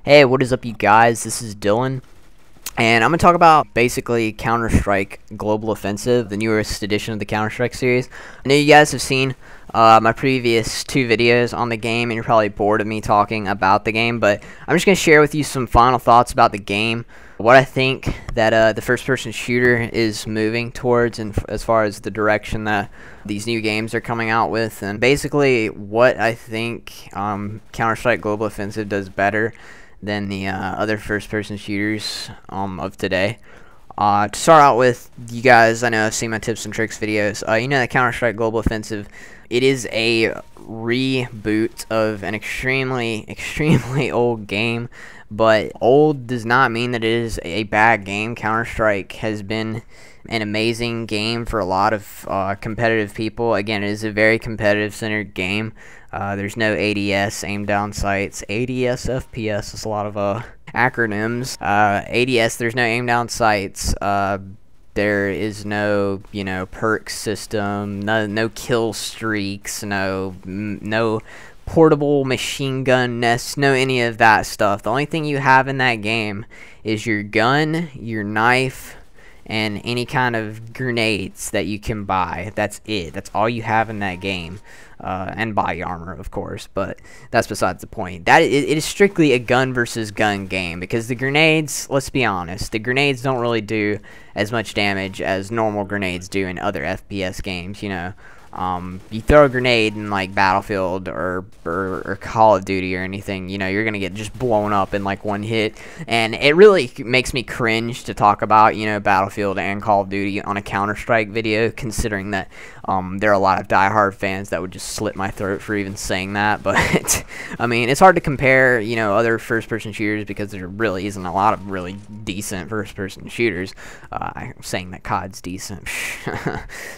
Hey, what is up, you guys? This is Dylan, and I'm going to talk about basically CounterStrike Global Offensive, the newest edition of the CounterStrike series. I know you guys have seen my previous two videos on the game, and you're probably bored of me talking about the game, but I'm just going to share with you some final thoughts about the game, what I think that the first-person shooter is moving towards, and as far as the direction that these new games are coming out with, and basically what I think CounterStrike Global Offensive does better than the other first-person shooters of today. To start out with, you guys, I know I've seen my tips and tricks videos. You know that CounterStrike Global Offensive, it is a reboot of an extremely old game, but old does not mean that it is a bad game. CounterStrike has been an amazing game for a lot of competitive people. Again, it is a very competitive-centered game. There's no ADS, aim down sights. ADS, FPS, it's a lot of acronyms. ADS, there's no aim down sights. There is no, perk system, no kill streaks, no portable machine gun nests, no any of that stuff. The only thing you have in that game is your gun, your knife, and any kind of grenades that you can buy. That's it. That's all you have in that game. And body armor, of course, but that's besides the point. It is strictly a gun versus gun game, because the grenades, let's be honest, the grenades don't really do as much damage as normal grenades do in other FPS games. You throw a grenade in like Battlefield or Call of Duty or anything, you're gonna get just blown up in like one hit, and it really makes me cringe to talk about Battlefield and Call of Duty on a Counter-Strike video, considering that there are a lot of diehard fans that would just slit my throat for even saying that. But I mean, it's hard to compare other first-person shooters, because there really isn't a lot of really decent first-person shooters. I'm saying that COD's decent.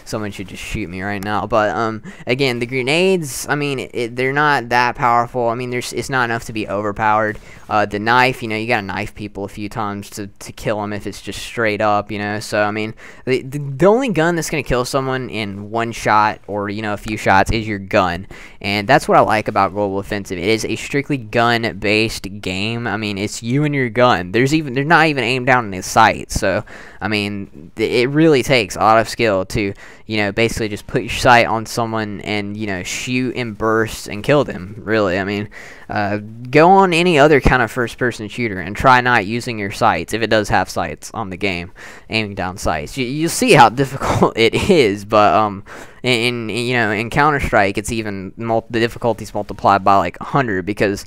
Someone should just shoot me right now. But again, the grenades, I mean, they're not that powerful. I mean, it's not enough to be overpowered. The knife, you gotta knife people a few times to kill them if it's just straight up, So I mean, the only gun that's gonna kill someone in one shot or a few shots is your gun, and that's what I like about Global Offensive. It is a strictly gun-based game. I mean, it's you and your gun. They're not even aimed down in the sight. So I mean, it really takes a lot of skill to basically just put your sight on someone and shoot in bursts and kill them. Really, I mean, go on any other kind of first-person shooter and try not using your sights, if it does have sights on the game, aiming down sights. You'll see how difficult it is. But in Counter-Strike, it's even the difficulty's multiplied by like 100, because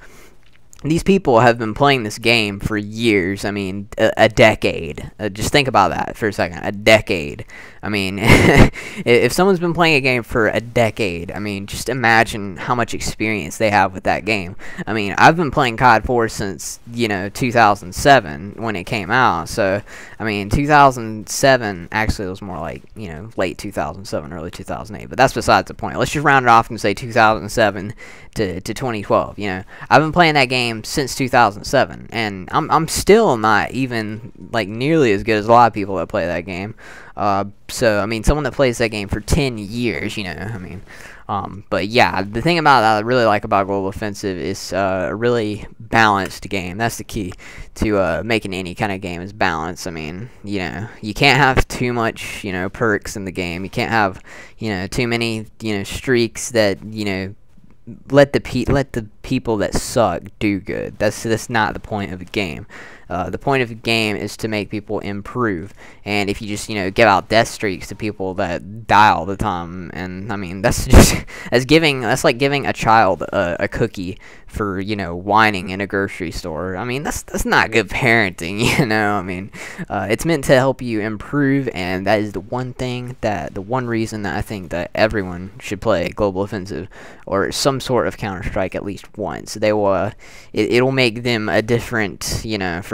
these people have been playing this game for years. I mean, a decade. Just think about that for a second. A decade. I mean, if someone's been playing a game for a decade, I mean, just imagine how much experience they have with that game. I mean, I've been playing COD 4 since, 2007 when it came out. So, I mean, 2007, actually it was more like, late 2007, early 2008. But that's besides the point. Let's just round it off and say 2007 to 2012. I've been playing that game since 2007, and I'm still not even like nearly as good as a lot of people that play that game. So I mean, someone that plays that game for 10 years, I mean, but yeah, the thing about that I really like about Global Offensive is a really balanced game. That's the key to making any kind of game, is balance. I mean, you can't have too much, perks in the game. You can't have, too many, streaks that, let the people that suck do good. That's not the point of a game. The point of a game is to make people improve, and if you just give out death streaks to people that die all the time, and I mean, that's like giving a child a cookie for whining in a grocery store. I mean, that's not good parenting. I mean, it's meant to help you improve, and that is the one reason that I think that everyone should play Global Offensive or some sort of Counter-Strike at least once. It'll make them a different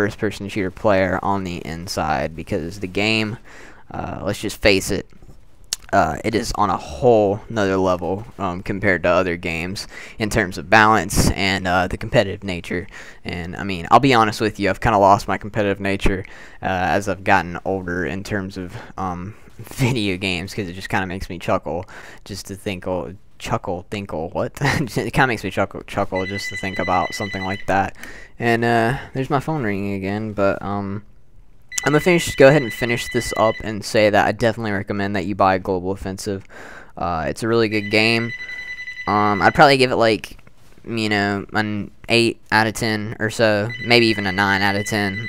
first-person shooter player on the inside, because the game, let's just face it, it is on a whole nother level compared to other games in terms of balance and the competitive nature. And I mean, I'll be honest with you, I've kind of lost my competitive nature as I've gotten older in terms of video games, because it just kind of makes me chuckle just to think, oh, chuckle, thinkle, what? It kind of makes me chuckle just to think about something like that. And there's my phone ringing again, but I'm gonna go ahead and finish this up and say that I definitely recommend that you buy Global Offensive. It's a really good game. I'd probably give it like, you know, an 8 out of 10 or so, maybe even a 9 out of 10.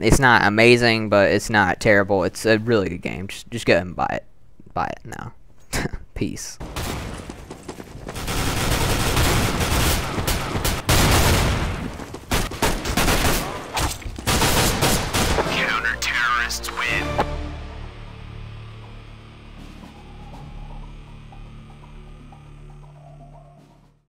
It's not amazing, but it's not terrible. It's a really good game. Just go ahead and buy it. Buy it now. Peace.